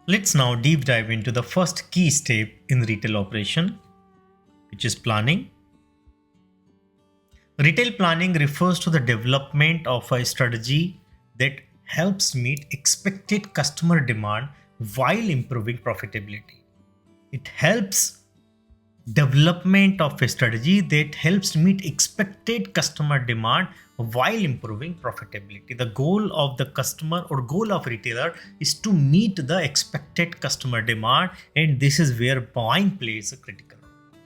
Let's now deep dive into the first key step in retail operation, which is planning. Retail planning refers to the development of a strategy that helps meet expected customer demand while improving profitability. It helps development of a strategy that helps meet expected customer demand while improving profitability. The goal of the customer or goal of retailer is to meet the expected customer demand, and this is where buying plays a critical role.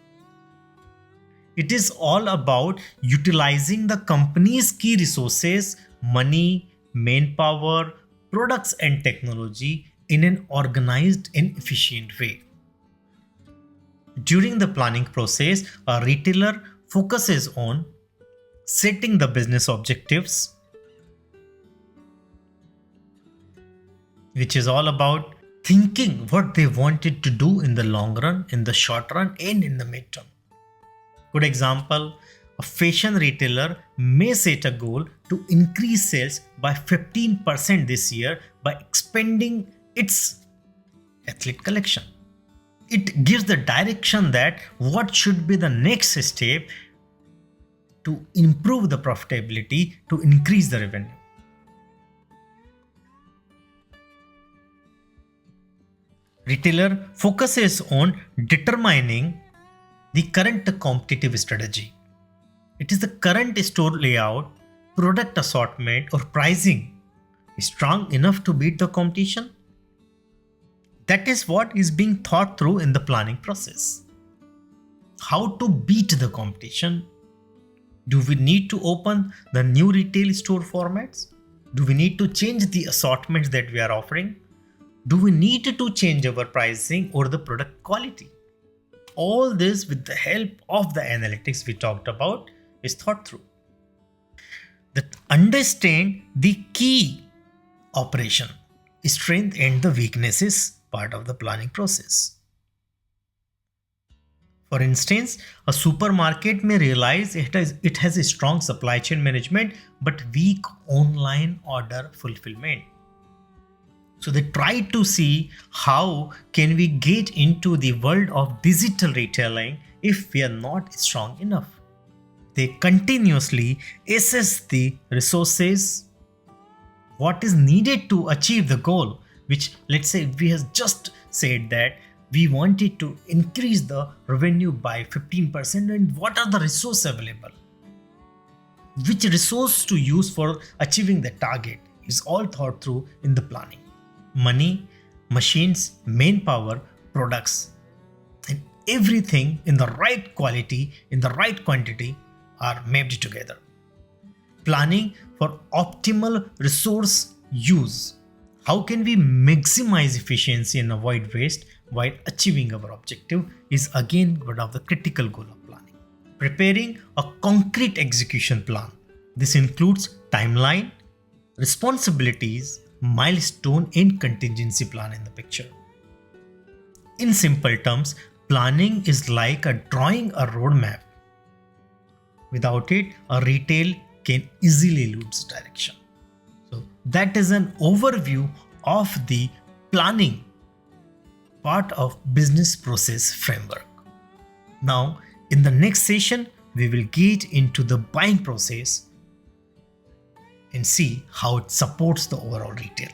It is all about utilizing the company's key resources, money, manpower, products and technology in an organized and efficient way. During the planning process, a retailer focuses on setting the business objectives, which is all about thinking what they wanted to do in the long run, in the short run, and in the midterm. Good example, a fashion retailer may set a goal to increase sales by 15% this year by expanding its athlete collection. It gives the direction that what should be the next step to improve the profitability, to increase the revenue. Retailer focuses on determining the current competitive strategy. It is the current store layout, product assortment, or pricing is strong enough to beat the competition. That is what is being thought through in the planning process. How to beat the competition? Do we need to open the new retail store formats? Do we need to change the assortments that we are offering? Do we need to change our pricing or the product quality? All this, with the help of the analytics we talked about, is thought through. That understand the key operation, strength and the weaknesses part of the planning process. For instance, a supermarket may realize it has a strong supply chain management but weak online order fulfillment. So they try to see how can we get into the world of digital retailing if we are not strong enough. They continuously assess the resources, what is needed to achieve the goal, which, let's say, we have just said that we wanted to increase the revenue by 15%, and what are the resources available? Which resource to use for achieving the target is all thought through in the planning. Money, machines, manpower, products, and everything in the right quality, in the right quantity are mapped together. Planning for optimal resource use. How can we maximize efficiency and avoid waste while achieving our objective is again one of the critical goals of planning. Preparing a concrete execution plan. This includes timeline, responsibilities, milestone and contingency plan in the picture. In simple terms, planning is like drawing a roadmap. Without it, a retail can easily lose direction. So that is an overview of the planning part of business process framework. Now, in the next session, we will get into the buying process and see how it supports the overall retail.